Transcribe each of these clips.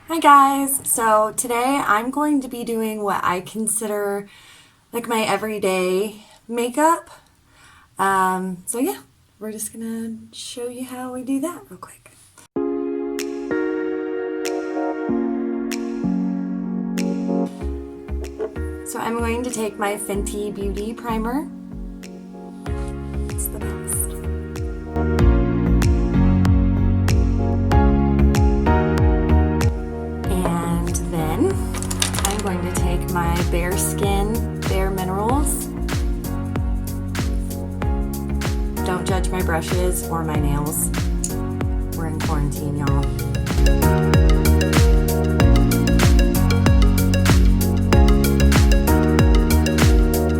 Hi guys! So today I'm going to be doing what I consider like my everyday makeup. So yeah, we're just gonna show you how we do that real quick. So I'm going to take my Fenty Beauty Primer. It's the best. And then I'm going to take my Bare Skin Bare Minerals. Don't judge my brushes or my nails. We're in quarantine, y'all.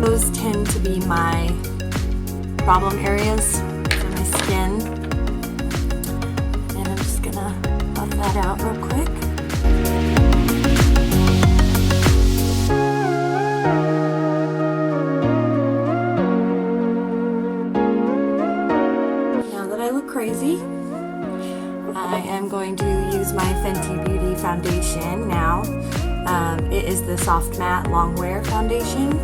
Those tend to be my problem areas for my skin. And I'm just gonna buff that out real quick. Now that I look crazy, I am going to use my Fenty Beauty foundation now. It is the Soft Matte Long Wear Foundation.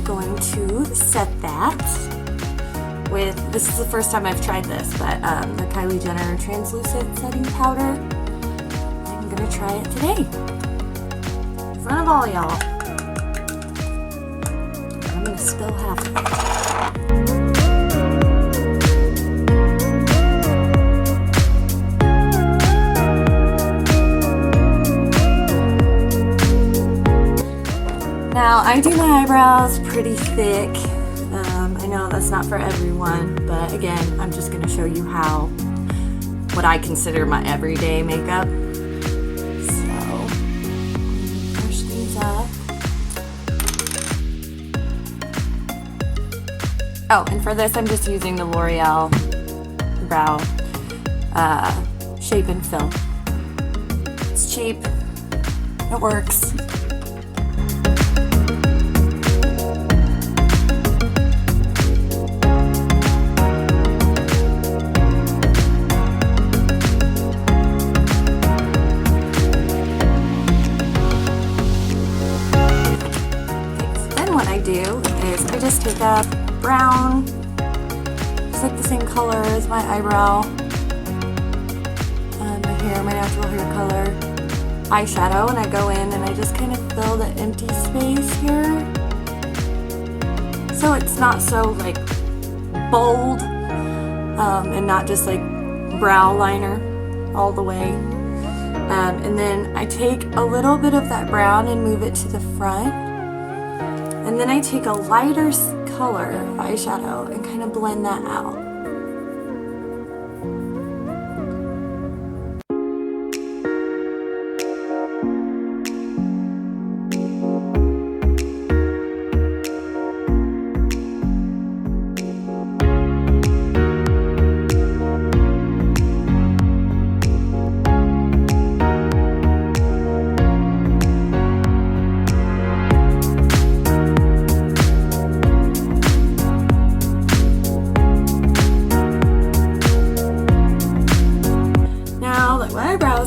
Going to set that with, this is the first time I've tried this, but the Kylie Jenner translucent setting powder. I'm gonna try it today in front of all y'all. I'm gonna spill half of it. Now, I do my eyebrows pretty thick. I know that's not for everyone, but again, I'm just going to show you what I consider my everyday makeup. So, brush these up. Oh, and for this, I'm just using the L'Oreal Brow Shape and Fill. It's cheap. It works. What I do is I just take a brown, just like the same color as my eyebrow, my hair, my natural hair color, eyeshadow, and I go in and I just kind of fill the empty space here. So it's not so like bold and not just like brow liner all the way. And then I take a little bit of that brown and move it to the front. And then I take a lighter color eyeshadow and kind of blend that out.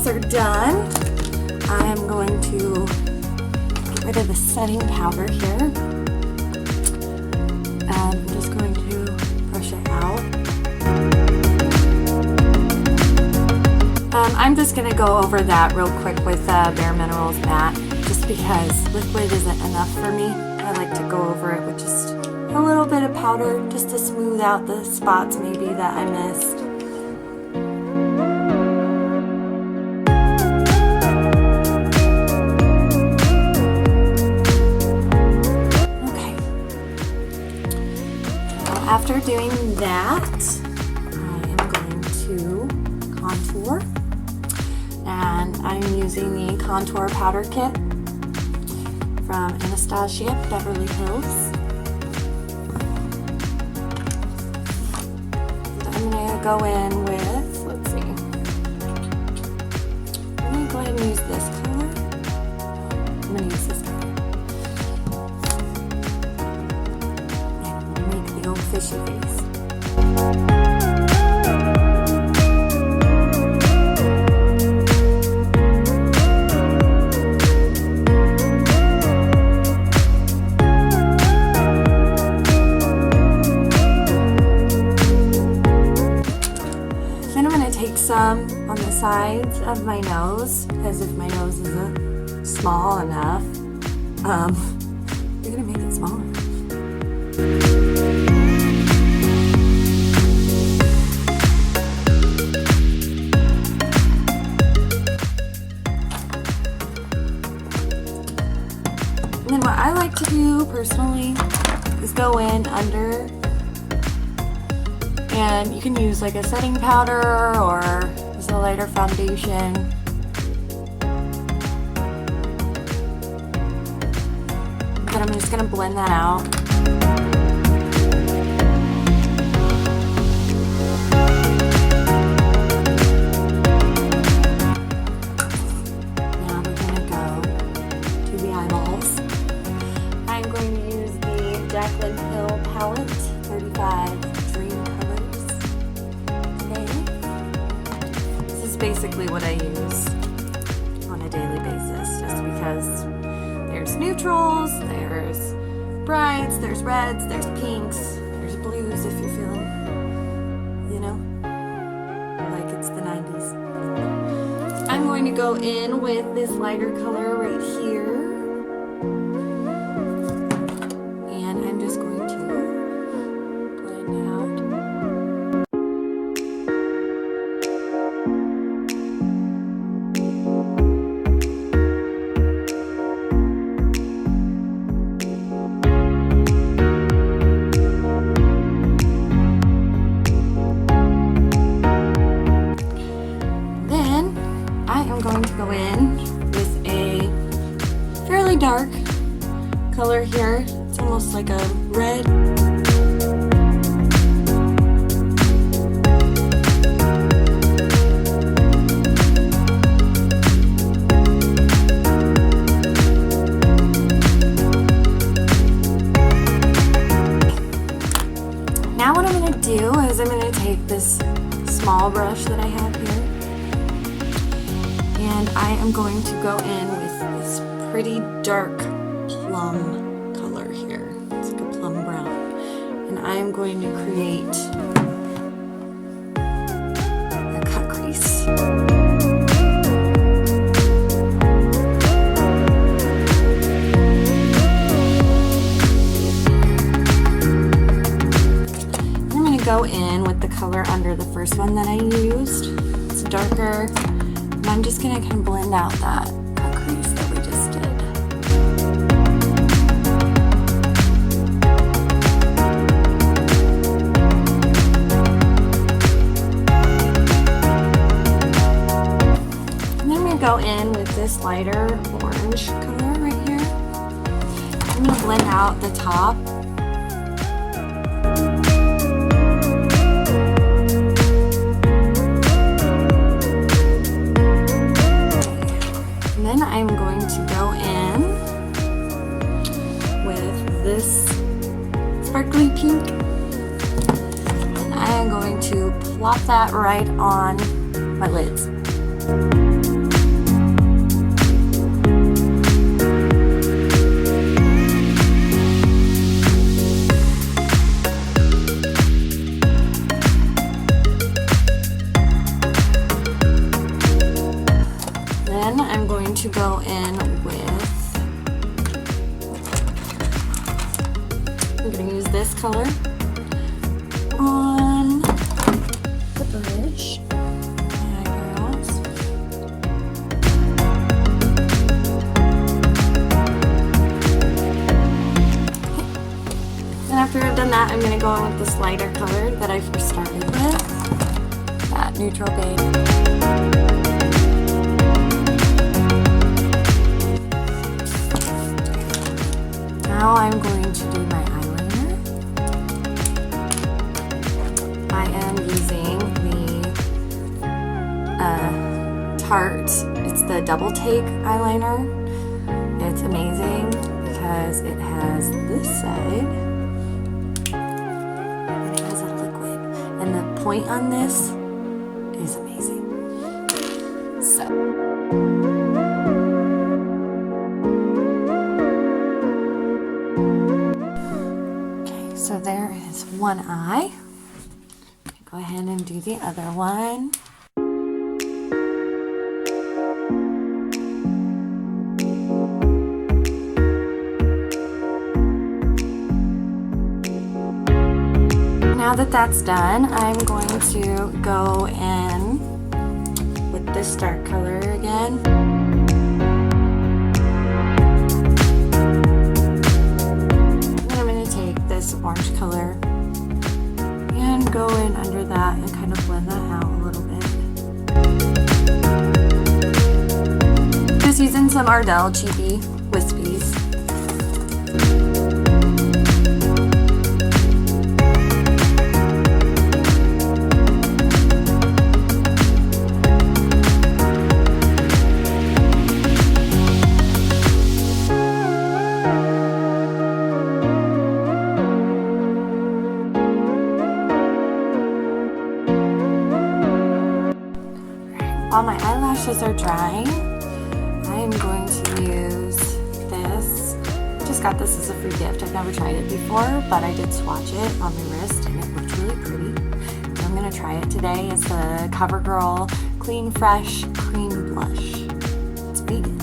Are done. I am going to get rid of the setting powder here. I'm just going to brush it out. I'm just going to go over that real quick with Bare Minerals matte, just because liquid isn't enough for me. I like to go over it with just a little bit of powder just to smooth out the spots maybe that I missed. After doing that, I am going to contour, and I'm using the Contour Powder Kit from Anastasia Beverly Hills. go in with, let's see, I'm going to go ahead and use this color. I'm going to use this color. And make the old fishy face. Some on the sides of my nose, as if my nose isn't small enough. You're gonna make it smaller. And then what I like to do personally is go in under. And you can use like a setting powder or just a lighter foundation. But I'm just gonna blend that out. Now we're gonna go to the eyeballs. I'm going to use the Jaclyn Hill palette, 35 Dream Colors. Basically what I use on a daily basis, just because there's neutrals, there's brights, there's reds, there's pinks, there's blues if you're feeling, you know, like it's the 90s. I'm going to go in with this lighter color right here, and I'm just going to blend out. Go in with a fairly dark color here. It's almost like a red. Now what I'm going to do is I'm going to take this small brush that I have here, and I am going to go in with this pretty dark plum color here. It's like a plum brown. And I am going to create a cut crease. I'm going to go in with the color under the first one that I used. It's darker. I'm just going to kind of blend out that cut crease that we just did. And then I'm going to go in with this lighter orange color right here. I'm going to blend out the top. Then I'm going to go in with this sparkly pink, and I am going to plop that right on my lids. Then I'm going to go in with, I'm going to use this color on the bridge, my eyebrows. And after I've done that, I'm going to go in with this lighter color that I first started with, that neutral beige. Now I'm going to do my eyeliner. I am using Tarte. It's the Double Take eyeliner. It's amazing because it has this side, and it has a liquid. And the point on this is amazing. So. So there is one eye. Go ahead and do the other one. Now that that's done, I'm going to go in with this dark color again. This orange color and go in under that and kind of blend that out a little bit. Just using some Ardell Cheapy Wispies. While my eyelashes are drying, I am going to use this. Just got this as a free gift. I've never tried it before, but I did swatch it on my wrist and it looked really pretty. So I'm going to try it today. It's the CoverGirl Clean Fresh Cream Blush. It's vegan.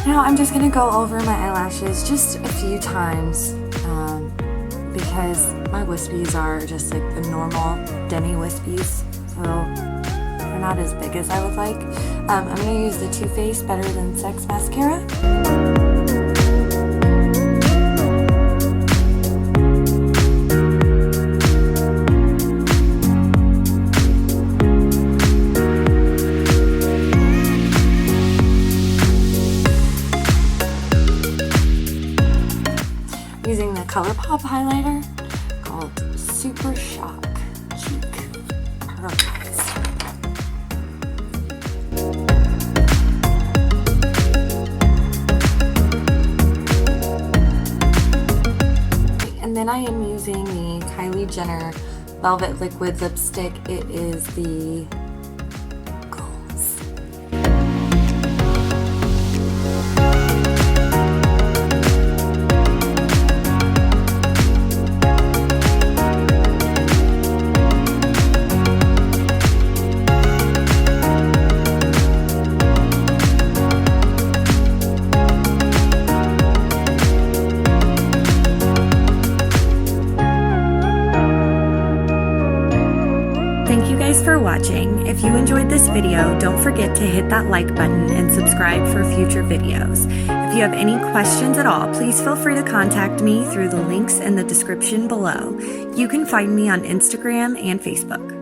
Now I'm just going to go over my eyelashes just a few times because my wispies are just like the normal Demi wispies, so they're not as big as I would like. I'm going to use the Too Faced Better Than Sex mascara. Using the ColourPop highlighter called Super Shock Cheek Pearlize. And then I am using the Kylie Jenner Velvet Liquid Lipstick. It is the Goals. Thank you guys for watching. If you enjoyed this video, don't forget to hit that like button and subscribe for future videos. If you have any questions at all, please feel free to contact me through the links in the description below. You can find me on Instagram and Facebook.